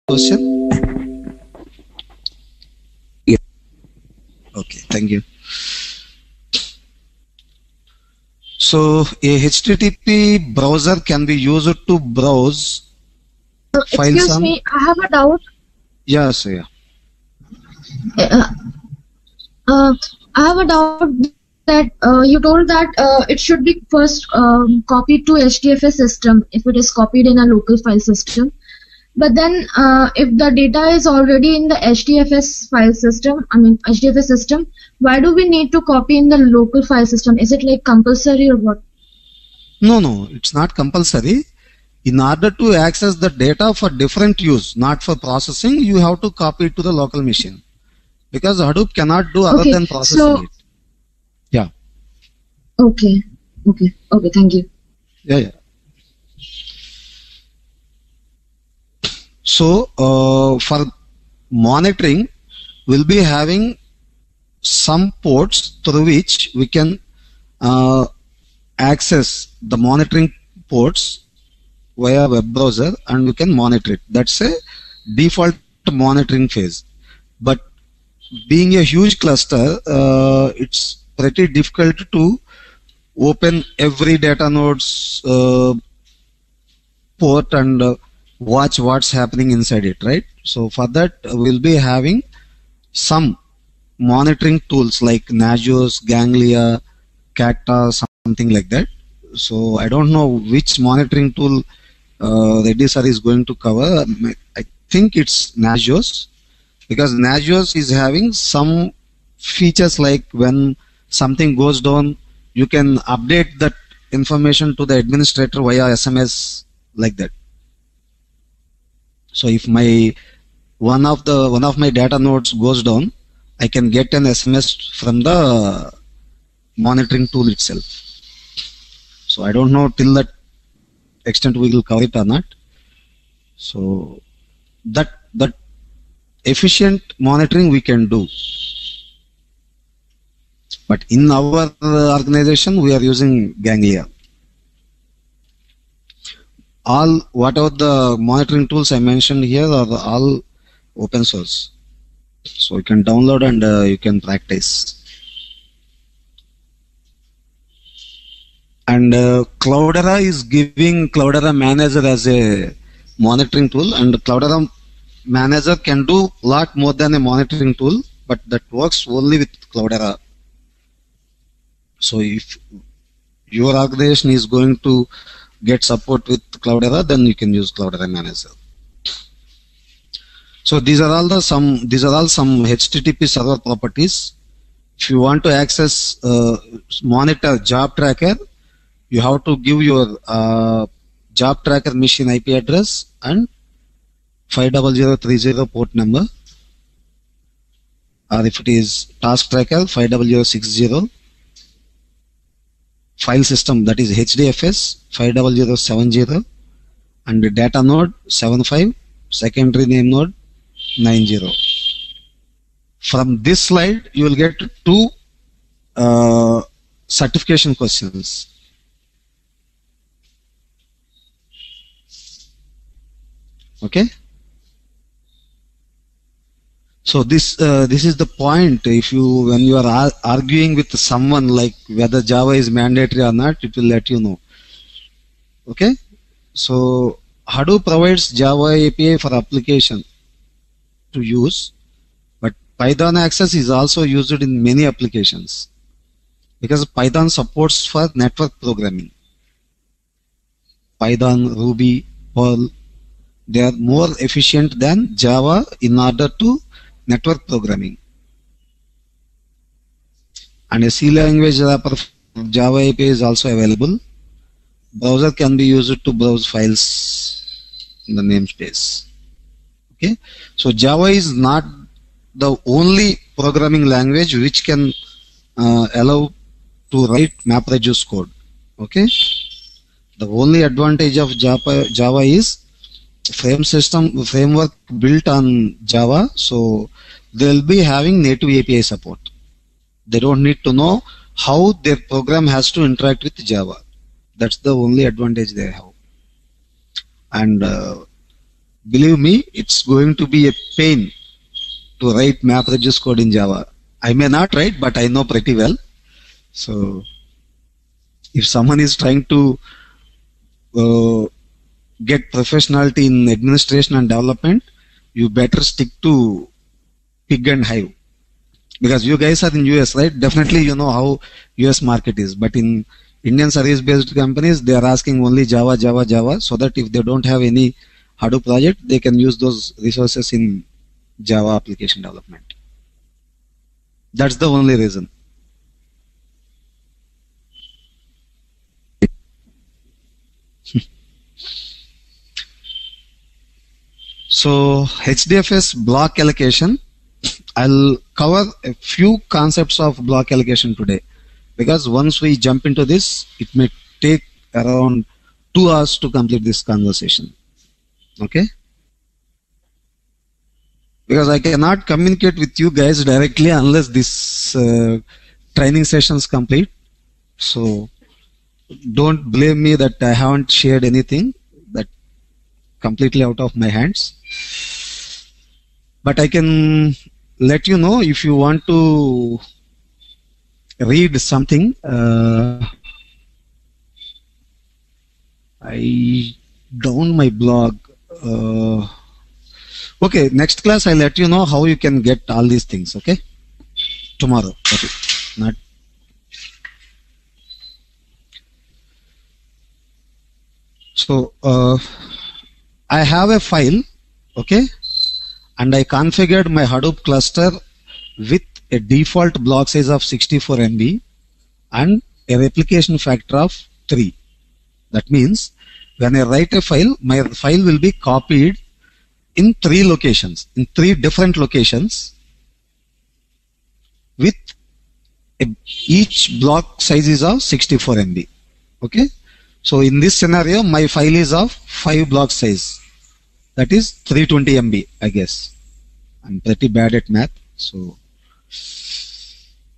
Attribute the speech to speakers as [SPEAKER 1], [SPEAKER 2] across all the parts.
[SPEAKER 1] question?
[SPEAKER 2] Yeah.
[SPEAKER 1] Okay, thank you. So a HTTP browser can be used to browse files.
[SPEAKER 3] Excuse me, I have a doubt.
[SPEAKER 1] Yes, yeah.
[SPEAKER 3] I have a doubt that you told that it should be first copied to HDFS system if it is copied in a local file system. But then if the data is already in the HDFS file system, HDFS system, why do we need to copy in the local file system? Is it like compulsory or what?
[SPEAKER 1] No, it's not compulsory. In order to access the data for different use, not for processing, you have to copy it to the local machine. Because Hadoop cannot do other than processing it. Yeah.
[SPEAKER 3] Okay, thank you.
[SPEAKER 1] Yeah. So for monitoring, we'll be having some ports through which we can access the monitoring ports via web browser, and we can monitor it. That's a default monitoring phase. But being a huge cluster, it's pretty difficult to open every data node's port and watch what's happening inside it, right? So for that, we'll be having some monitoring tools like Nagios, Ganglia, Cacta, something like that. So I don't know which monitoring tool Reddy sir is going to cover. I think it's Nagios, because Nagios is having some features like when something goes down, you can update that information to the administrator via SMS, like that. So if one of my data nodes goes down, I can get an SMS from the monitoring tool itself. So I don't know till that extent we will cover it or not. So that efficient monitoring we can do. But in our organization, we are using Ganglia. Whatever the monitoring tools I mentioned here are all open source. So you can download and you can practice. And Cloudera is giving Cloudera Manager as a monitoring tool, and Cloudera Manager can do a lot more than a monitoring tool, but that works only with Cloudera. So if your organization is going to get support with Cloudera, then you can use Cloudera Manager. So these are all some HTTP server properties. If you want to access monitor job tracker, you have to give your job tracker machine IP address and 50030 port number, or if it is task tracker 50060, file system that is HDFS 50070, and the data node 75, secondary name node 90. From this slide you will get two certification questions. Okay. So this is the point. When you are arguing with someone like whether Java is mandatory or not, it will let you know. Okay. So Hadoop provides Java API for application to use, but Python access is also used in many applications because Python supports for network programming. Python, Ruby, Perl, they are more efficient than Java in order to network programming. And a C language wrapper for Java API is also available. Browser can be used to browse files in the namespace. Okay, so Java is not the only programming language which can allow to write MapReduce code. Okay, the only advantage of Java is framework built on Java, so they'll be having native API support. They don't need to know how their program has to interact with Java. That's the only advantage they have. And believe me, it's going to be a pain to write map reduce code in Java. I may not write, but I know pretty well. So if someone is trying to get professionality in administration and development, you better stick to pig and hive. Because you guys are in US, right? Definitely you know how US market is. But in Indian service-based companies, they are asking only Java, Java, Java, so that if they don't have any Hadoop project, they can use those resources in Java application development. That's the only reason. So HDFS block allocation, I'll cover a few concepts of block allocation today, because once we jump into this, it may take around 2 hours to complete this conversation. Okay? Because I cannot communicate with you guys directly unless this training sessions complete. So don't blame me that I haven't shared anything, that completely out of my hands. But I can let you know if you want to read something. I down my blog. Okay, next class I'll let you know how you can get all these things. Okay, tomorrow. Okay, not. So I have a file. Okay. And I configured my Hadoop cluster with a default block size of 64 MB and a replication factor of 3. That means when I write a file, my file will be copied in 3 locations, in 3 different locations, with each block size is of 64 MB. Okay. So in this scenario, my file is of 5 block size. That is 320 MB, I guess. I'm pretty bad at math, so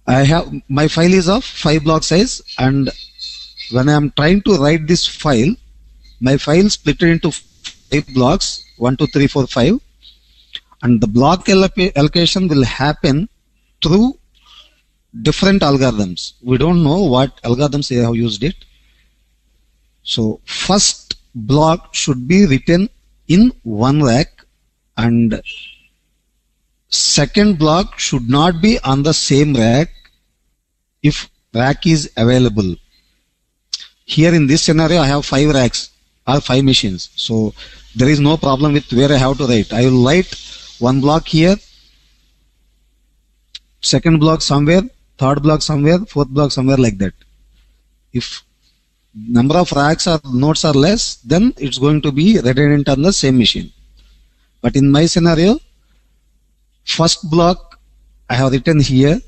[SPEAKER 1] I have my file is of 5 block size, and when I am trying to write this file, my file split into 5 blocks, 1, 2, 3, 4, 5, and the block allocation will happen through different algorithms. We don't know what algorithms they have used it. So first block should be written in one rack, and second block should not be on the same rack if rack is available. Here in this scenario, I have 5 racks or 5 machines, so there is no problem with where I have to write. I will write one block here, second block somewhere, third block somewhere, fourth block somewhere, like that. If number of racks or nodes are less, then it's going to be redundant on the same machine. But in my scenario, first block I have written here,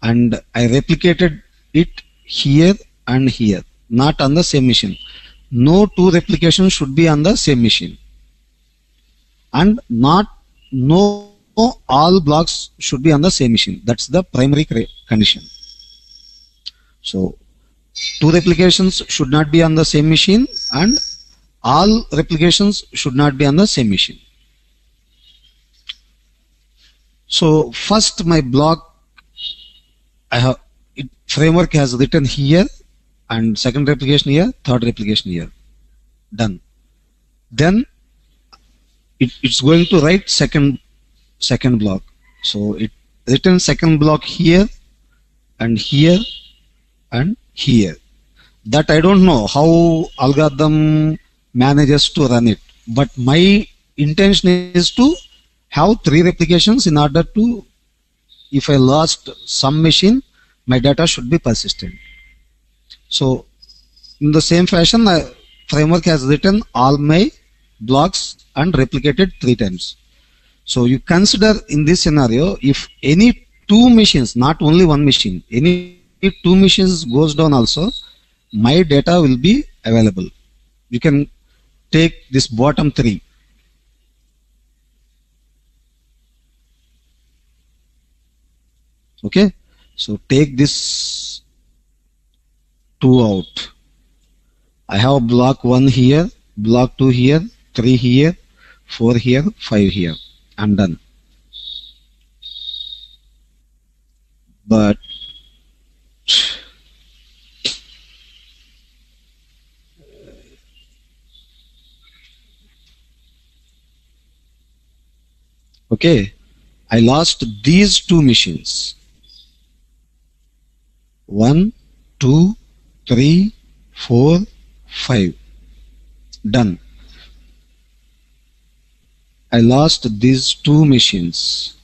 [SPEAKER 1] and I replicated it here and here, not on the same machine. No 2 replications should be on the same machine, and no all blocks should be on the same machine. That's the primary condition. So 2 replications should not be on the same machine, and all replications should not be on the same machine. So first my block, framework has written here, and second replication here, third replication here. Done. Then it's going to write second block. So it written second block here and here and here. That I don't know how algorithm manages to run it, but my intention is to have 3 replications in order to, if I lost some machine, my data should be persistent. So in the same fashion, framework has written all my blocks and replicated 3 times. So you consider in this scenario, if any 2 machines, not only 1 machine, any 2 machines goes down also, my data will be available. You can take this bottom 3. Okay, so take this 2 out. I have block 1 here, block 2 here, 3 here, 4 here, 5 here. I'm done. But okay, I lost these two machines. 1, 2, 3, 4, 5. Done. I lost these two machines.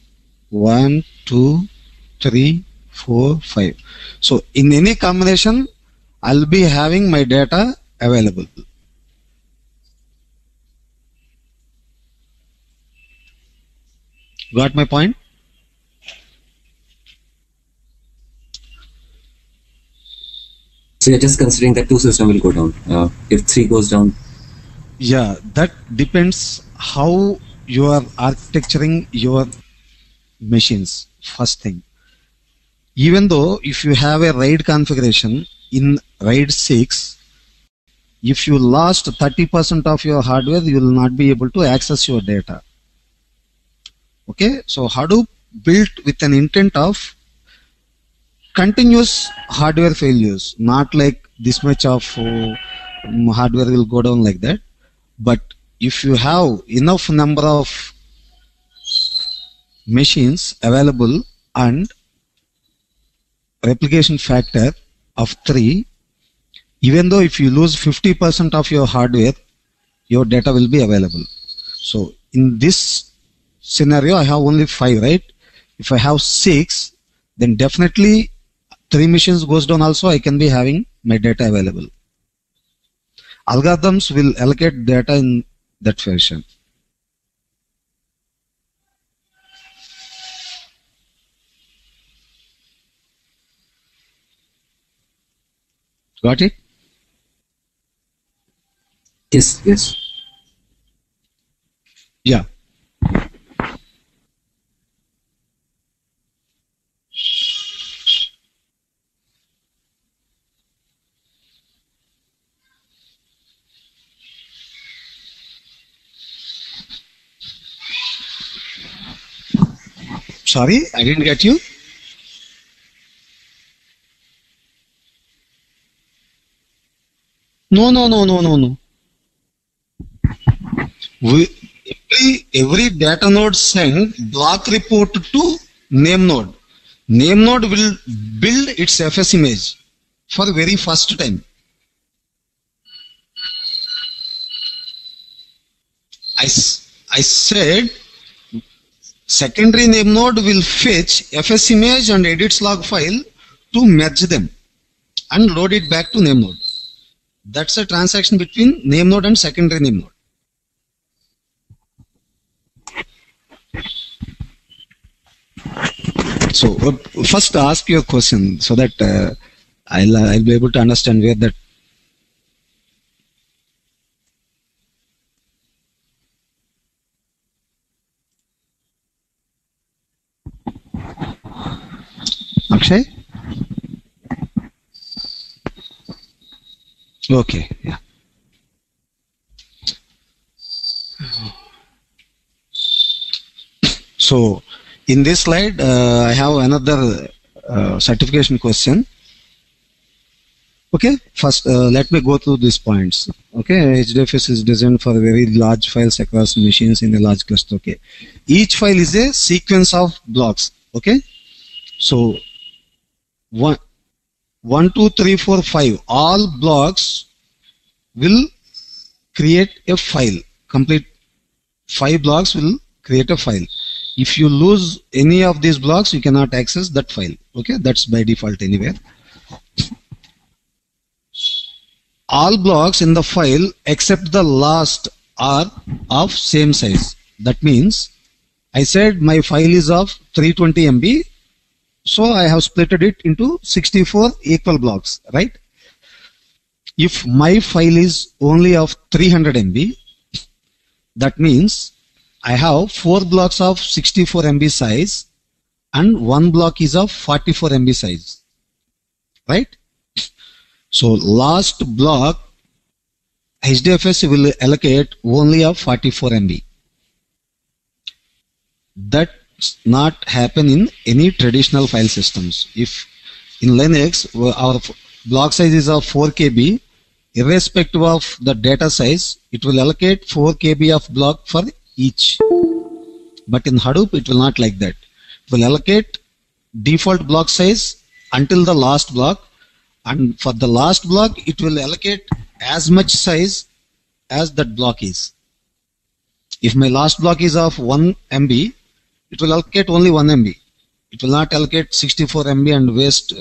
[SPEAKER 1] 1, 2, 3, 4, 5. So in any combination, I'll be having my data available. Got my point?
[SPEAKER 2] So you're just considering that 2 system will go down. If 3 goes down.
[SPEAKER 1] Yeah, that depends how you are architecturing your machines. First thing. Even though if you have a RAID configuration in RAID 6, if you lost 30% of your hardware, you will not be able to access your data. Okay, so Hadoop built with an intent of continuous hardware failures, not like this much of hardware will go down like that. But if you have enough number of machines available and replication factor of 3, even though if you lose 50% of your hardware, your data will be available. So in this scenario, I have only 5, right? If I have 6, then definitely 3 machines goes down also, I can be having my data available. Algorithms will allocate data in that fashion. Got it?
[SPEAKER 2] Yes, yes.
[SPEAKER 1] Yeah. Sorry, I didn't get you. No. Every data node send block report to name node. Name node will build its FS image for the very first time. I said secondary name node will fetch FS image and edits log file to merge them and load it back to name node. That's a transaction between name node and secondary name node. So first ask your question so that I'll be able to understand where that. Akshay? Okay, yeah. So in this slide, I have another certification question. Okay, first let me go through these points. Okay, HDFS is designed for very large files across machines in a large cluster. Okay, each file is a sequence of blocks. Okay, so 1, 2, 3, 4, 5. All blocks will create a file. Complete 5 blocks will create a file. If you lose any of these blocks, you cannot access that file. Okay, that's by default anywhere. All blocks in the file except the last are of same size. That means I said my file is of 320 MB, so I have splitted it into 64 equal blocks, right? If my file is only of 300 MB, that means I have 4 blocks of 64 MB size and 1 block is of 44 MB size, right? So last block HDFS will allocate only of 44 MB. That's not happen in any traditional file systems. If in Linux our block size is of 4 KB, irrespective of the data size, it will allocate 4 KB of block for each. But in Hadoop, it will not like that. It will allocate default block size until the last block, and for the last block, it will allocate as much size as that block is. If my last block is of 1 MB, it will allocate only 1 MB. It will not allocate 64 MB and waste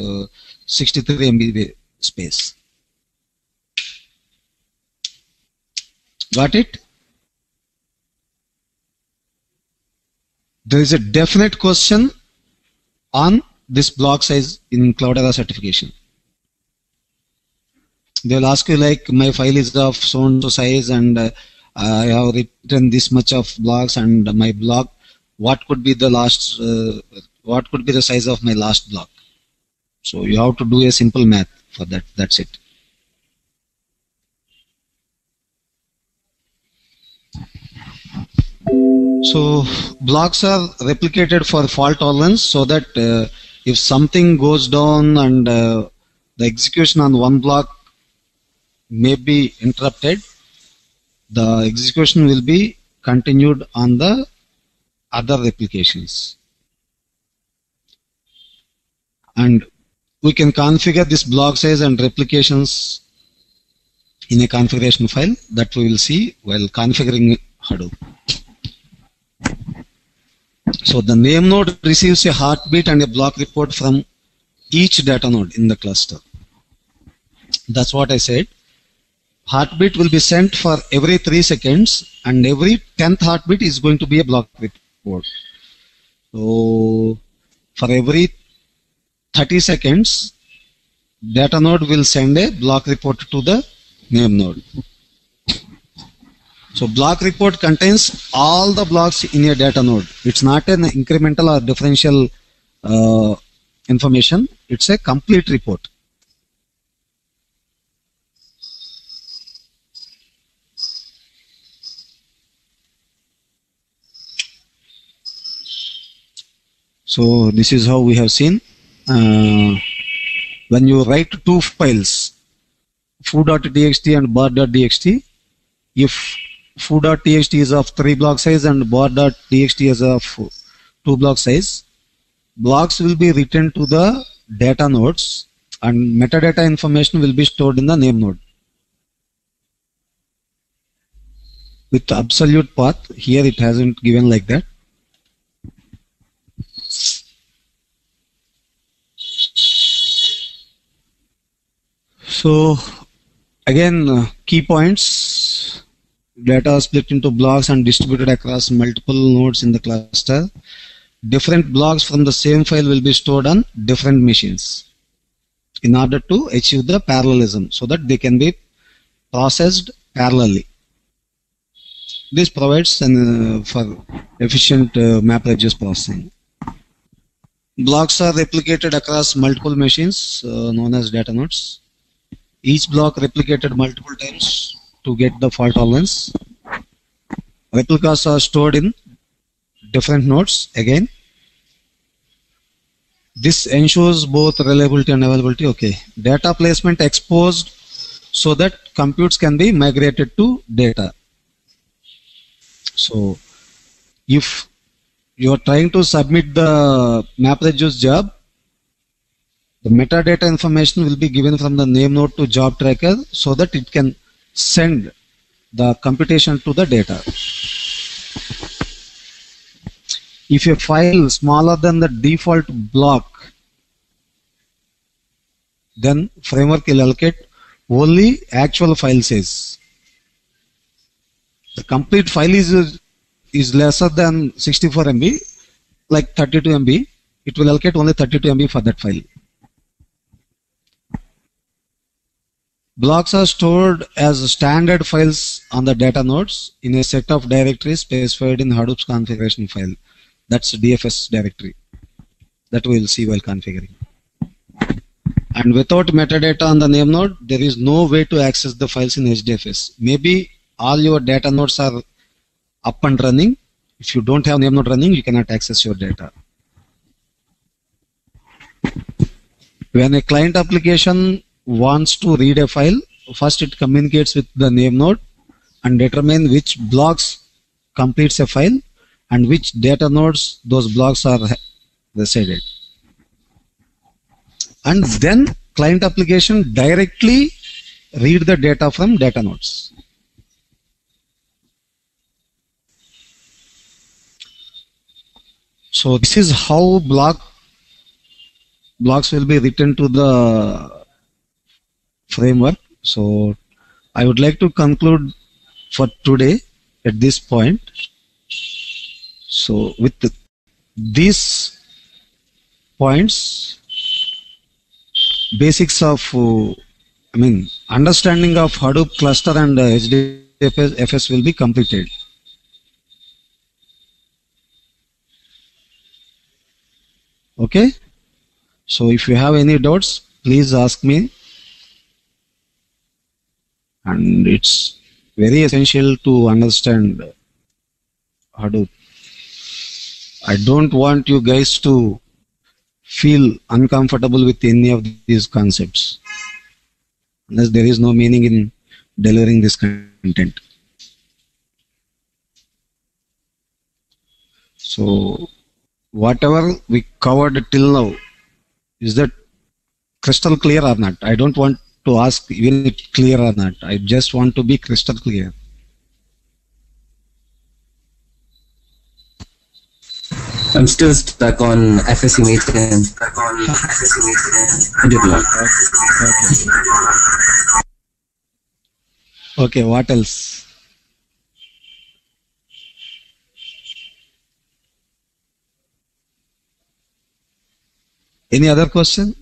[SPEAKER 1] 63 MB space. Got it? There is a definite question on this block size in Cloudera certification. They will ask you like, my file is of so and so size, and I have written this much of blocks, and my block, what could be the last, what could be the size of my last block? So you have to do a simple math for that. That's it. So blocks are replicated for fault tolerance, so that if something goes down and the execution on one block may be interrupted, the execution will be continued on the other replications. And we can configure this block size and replications in a configuration file that we will see while configuring Hadoop. So the name node receives a heartbeat and a block report from each data node in the cluster. That's what I said. Heartbeat will be sent for every 3 seconds, and every 10th heartbeat is going to be a block report. So for every 30 seconds, data node will send a block report to the name node. So block report contains all the blocks in a data node. It's not an incremental or differential information. It's a complete report. So this is how we have seen. When you write two files, foo.txt and bar.txt, if foo.txt is of 3 block size and bar.txt is of 2 block size, blocks will be written to the data nodes and metadata information will be stored in the name node with absolute path. Here it hasn't given like that. So again, key points: data split into blocks and distributed across multiple nodes in the cluster. Different blocks from the same file will be stored on different machines in order to achieve the parallelism, so that they can be processed parallelly. This provides for efficient map reduce processing. Blocks are replicated across multiple machines known as data nodes. Each block replicated multiple times to get the fault tolerance. Replicas are stored in different nodes again. This ensures both reliability and availability. Okay. Data placement exposed so that computes can be migrated to data. So if you are trying to submit the MapReduce job, the metadata information will be given from the name node to job tracker so that it can send the computation to the data. If a file is smaller than the default block, then framework will allocate only actual file size. The complete file is lesser than 64 MB, like 32 MB, it will allocate only 32 MB for that file. Blocks are stored as standard files on the data nodes in a set of directories specified in Hadoop's configuration file. That's DFS directory that we will see while configuring. And without metadata on the name node, there is no way to access the files in HDFS. Maybe all your data nodes are up and running. If you don't have name node running, you cannot access your data. When a client application wants to read a file, first it communicates with the name node and determine which blocks completes a file and which data nodes those blocks are resided. And then client application directly read the data from data nodes. So this is how blocks will be written to the framework. So I would like to conclude for today at this point. So with these points, basics of understanding of Hadoop cluster and HDFS will be completed. Okay, so if you have any doubts, please ask me, and it's very essential to understand Hadoop. I don't want you guys to feel uncomfortable with any of these concepts unless there is no meaning in delivering this content. So whatever we covered till now, is that crystal clear or not? I don't want to ask even if clear or not. I just want to be crystal clear.
[SPEAKER 2] I'm still stuck on FS image and deploy.
[SPEAKER 1] Okay, what else? Any other question?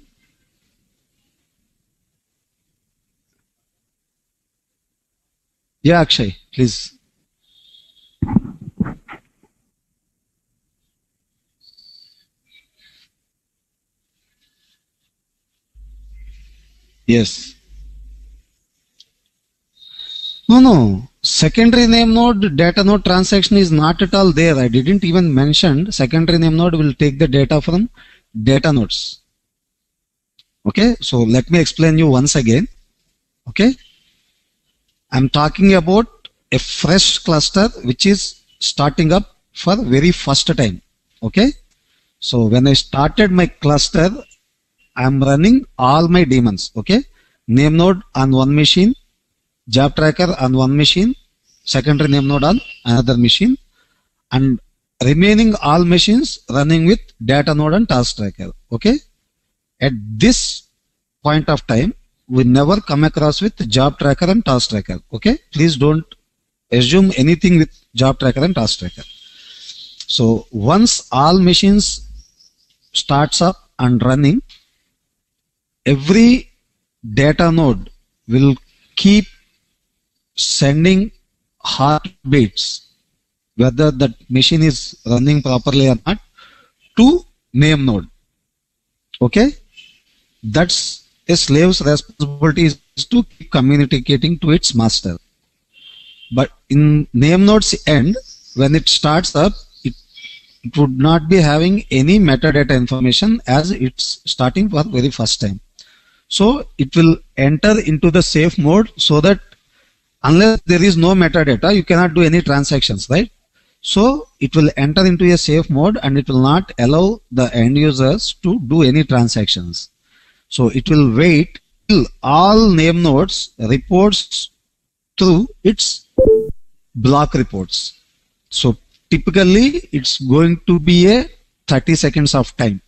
[SPEAKER 1] Yeah, Akshay, please. Yes. No. Secondary name node, data node transaction is not at all there. I didn't even mention secondary name node will take the data from data nodes. Okay, so let me explain you once again. Okay, I'm talking about a fresh cluster which is starting up for very first time. Okay, so when I started my cluster, I'm running all my daemons. Okay, name node on one machine, job tracker on one machine, secondary name node on another machine, and remaining all machines running with data node and task tracker. Okay, at this point of time, we never come across with job tracker and task tracker. Okay, please don't assume anything with job tracker and task tracker. So once all machines starts up and running, every data node will keep sending heartbeats, whether that machine is running properly or not, to name node. Okay, that's a slave's responsibility is to keep communicating to its master. But in name node's end, when it starts up, it would not be having any metadata information as it's starting for very first time. So it will enter into the safe mode so that unless there is no metadata, you cannot do any transactions, right? So it will enter into a safe mode and it will not allow the end users to do any transactions. So it will wait till all name nodes reports through its block reports. So typically it's going to be a 30 seconds of time,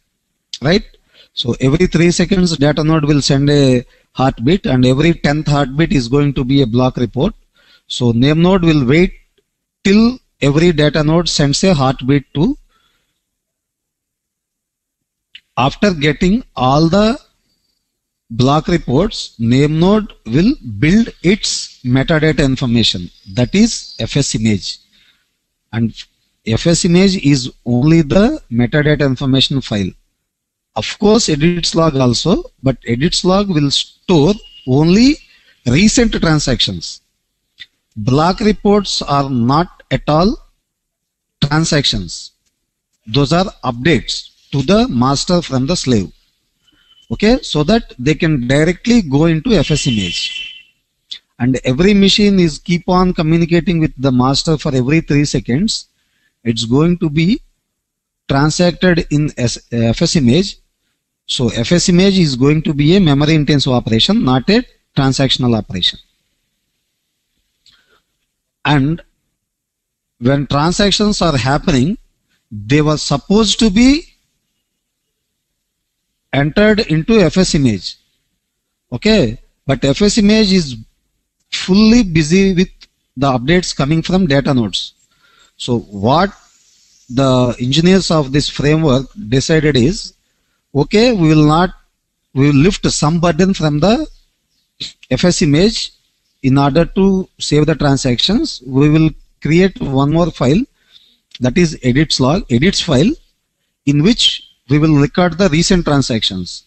[SPEAKER 1] right? So every 3 seconds data node will send a heartbeat and every 10th heartbeat is going to be a block report. So name node will wait till every data node sends a heartbeat to. After getting all the block reports, name node will build its metadata information, that is FS image. And FS image is only the metadata information file. of course edits log also, but edits log will store only recent transactions. Block reports are not at all transactions. Those are updates to the master from the slave. Okay, so that they can directly go into FS image. And every machine is keep on communicating with the master for every 3 seconds. It's going to be transacted in FS image. So FS image is going to be a memory intensive operation, not a transactional operation. And when transactions are happening, they were supposed to be entered into FS image. Okay, but FS image is fully busy with the updates coming from data nodes. So what the engineers of this framework decided is, okay, we will lift some burden from the FS image in order to save the transactions. We will create one more file, that is edits file, in which we will record the recent transactions,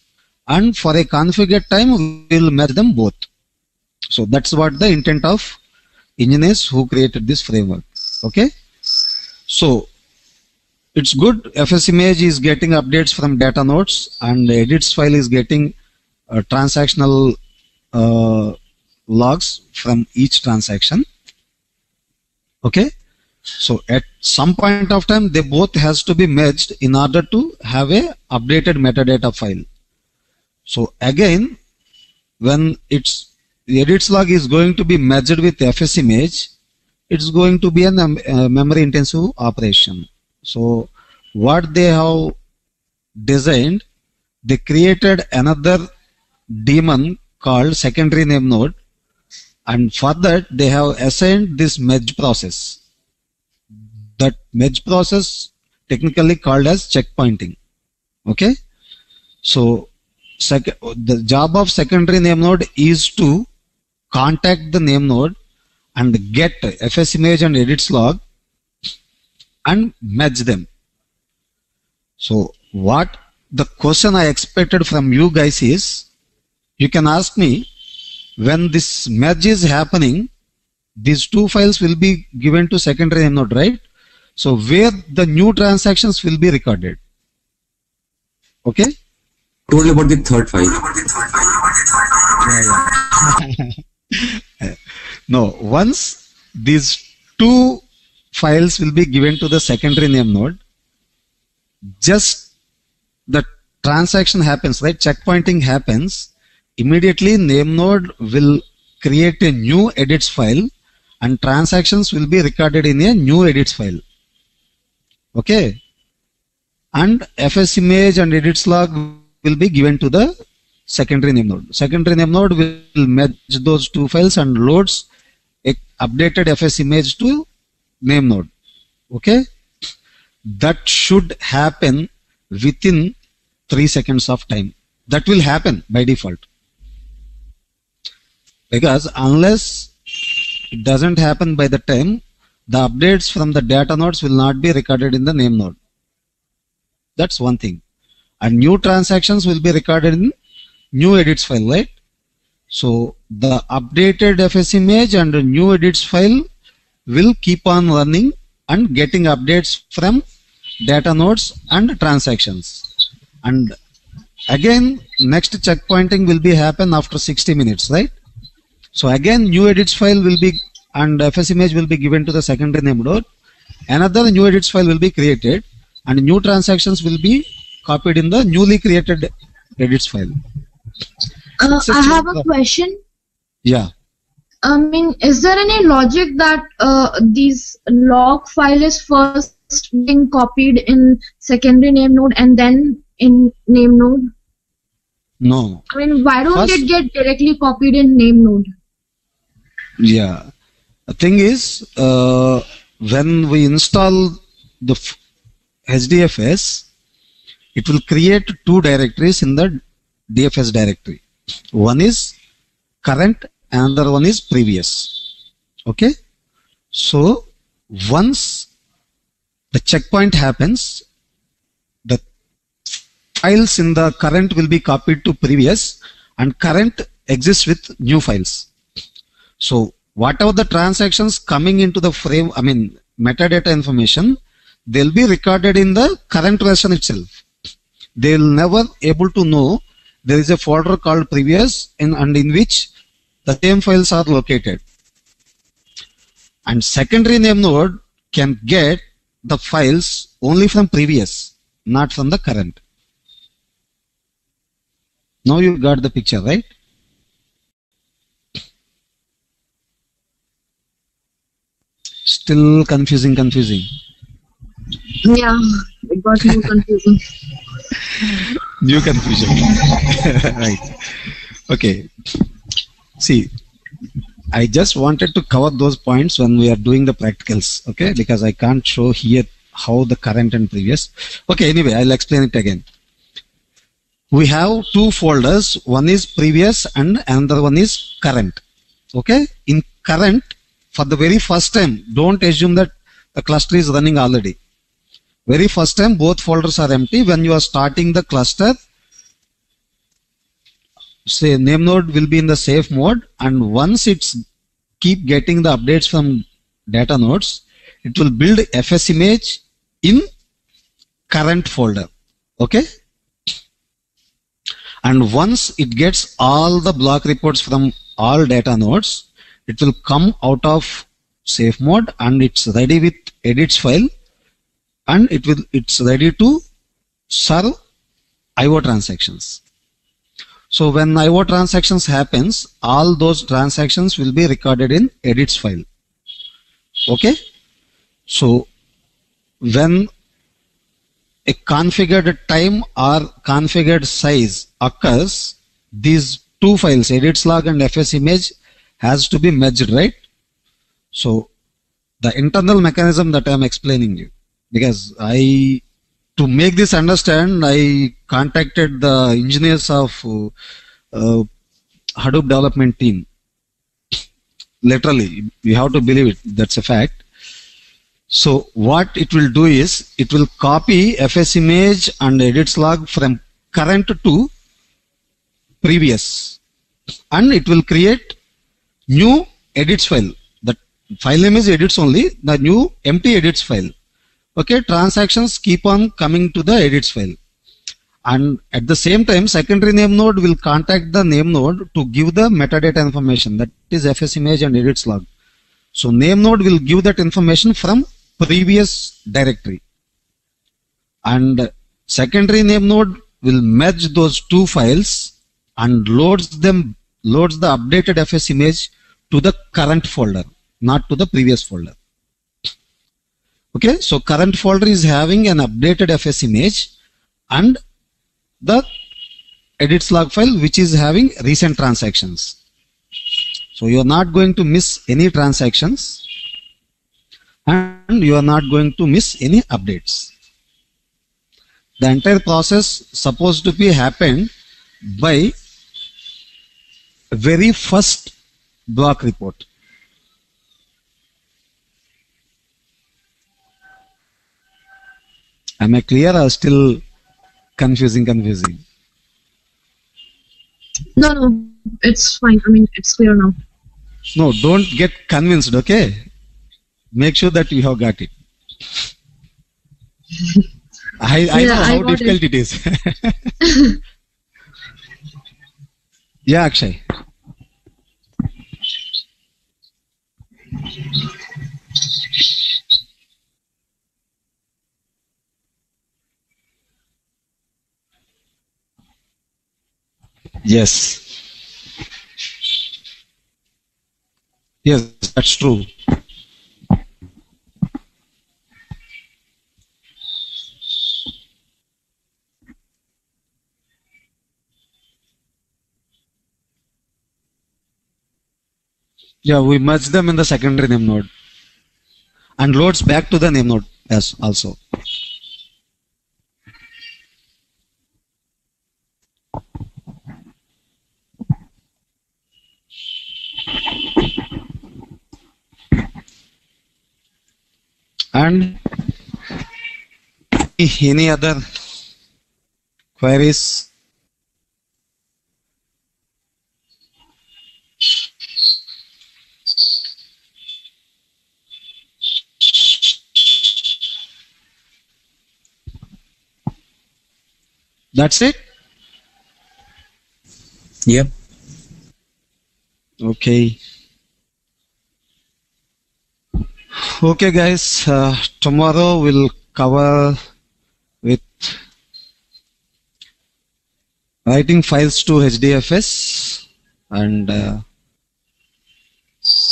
[SPEAKER 1] and for a configured time we will merge them both. So that's what the intent of engineers who created this framework. Okay, so it's good. FS image is getting updates from data nodes, and the edits file is getting transactional logs from each transaction. Okay, so at some point of time they both has to be merged in order to have a updated metadata file. So again, when the edits log is going to be merged with FS image, it's going to be a memory intensive operation. So what they have designed, they created another daemon called secondary name node, and for that they have assigned this merge process. That merge process technically called as checkpointing. Okay, so the job of secondary name node is to contact the name node and get FS image and edits log and merge them. So what the question I expected from you guys is, you can ask me, when this merge is happening, these two files will be given to secondary name node, right? So where the new transactions will be recorded. Okay,
[SPEAKER 2] Told about the third file.
[SPEAKER 1] No, once these two files will be given to the secondary name node, just the transaction happens, right? Checkpointing happens. Immediately name node will create a new edits file, and transactions will be recorded in a new edits file. Okay, and FS image and edits log will be given to the secondary name node. Secondary name node will merge those two files and loads a updated FS image to name node. Okay, that should happen within 3 seconds of time. That will happen by default, because unless it doesn't happen by the time, the updates from the data nodes will not be recorded in the name node. That's one thing. And new transactions will be recorded in new edits file, right? So the updated FS image and the new edits file will keep on running and getting updates from data nodes and transactions. And again, next checkpointing will be happen after 60 minutes, right? So again, new edits file will be and FS image will be given to the secondary name node. Another new edits file will be created, and new transactions will be copied in the newly created edits file.
[SPEAKER 3] I have a question.
[SPEAKER 1] Yeah.
[SPEAKER 3] I mean, is there any logic that these log file is first being copied in secondary name node and then in name node?
[SPEAKER 1] No.
[SPEAKER 3] I mean, why don't
[SPEAKER 1] First,
[SPEAKER 3] it get directly copied in name node?
[SPEAKER 1] Yeah. The thing is, when we install the HDFS, it will create two directories in the DFS directory. One is current, another one is previous. Okay, so once the checkpoint happens, the files in the current will be copied to previous, and current exists with new files. So whatever the transactions coming into the frame, metadata information, they'll be recorded in the current version itself. They'll never able to know there is a folder called previous and in which the same files are located. And secondary name node can get the files only from previous, not from the current. Now you got the picture, right? Still confusing.
[SPEAKER 3] Yeah, it got more confusing.
[SPEAKER 1] New confusion. Right. Okay. See, I just wanted to cover those points when we are doing the practicals, okay? Because I can't show here how the current and previous. Okay, anyway, I'll explain it again. We have two folders. One is previous and another one is current. Okay? In current, for the very first time, don't assume that the cluster is running already. Very first time, both folders are empty. When you are starting the cluster, say name node will be in the safe mode, and once it's keep getting the updates from data nodes, it will build FS image in current folder. Okay? And once it gets all the block reports from all data nodes, it will come out of safe mode and it's ready with edits file, and it's ready to serve IO transactions. So when IO transactions happens, all those transactions will be recorded in edits file. Okay? So when a configured time or configured size occurs, these two files, edits log and FS image, has to be merged, right? So the internal mechanism that I am explaining you, because to make this understand, I contacted the engineers of Hadoop development team. Literally, you have to believe it, that's a fact. So what it will do is, it will copy FS image and edits log from current to previous, and it will create new edits file. The file name is edits only, the new empty edits file. Okay, transactions keep on coming to the edits file. And at the same time, secondary name node will contact the name node to give the metadata information, that is FS image and edits log. So name node will give that information from previous directory. And secondary name node will merge those two files and loads the updated FS image to the current folder, not to the previous folder. Okay, so current folder is having an updated FS image and the edits log file which is having recent transactions. So you are not going to miss any transactions and you are not going to miss any updates. The entire process supposed to be happened by very first block report. Am I clear or still confusing?
[SPEAKER 3] No, it's fine. It's clear now.
[SPEAKER 1] No, don't get convinced, okay? Make sure that you have got it. I know how difficult it is. Yeah, Akshay. Yes. Yes, that's true. Yeah, we merge them in the secondary name node and loads back to the name node as also. And any other queries? That's it?
[SPEAKER 2] Yep.
[SPEAKER 1] Okay. Okay, guys. Tomorrow we'll cover with writing files to HDFS, and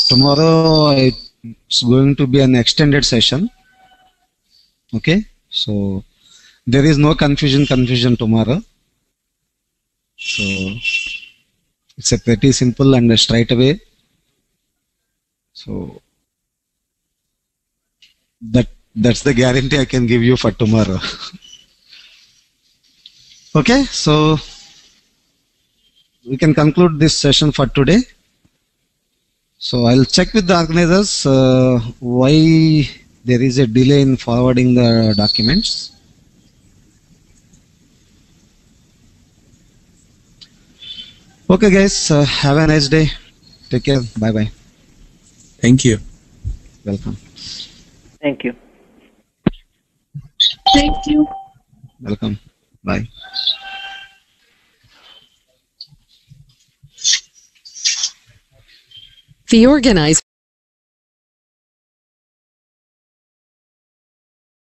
[SPEAKER 1] tomorrow it's going to be an extended session. Okay, so there is no confusion tomorrow. So it's a pretty simple and straight away. So that's the guarantee I can give you for tomorrow. Okay, so we can conclude this session for today. So I'll check with the organizers why there is a delay in forwarding the documents. Okay, guys, have a nice day. Take care. Bye bye.
[SPEAKER 2] Thank you.
[SPEAKER 1] Welcome.
[SPEAKER 4] Thank you.
[SPEAKER 3] Thank you.
[SPEAKER 1] Welcome. Bye.
[SPEAKER 5] The organizer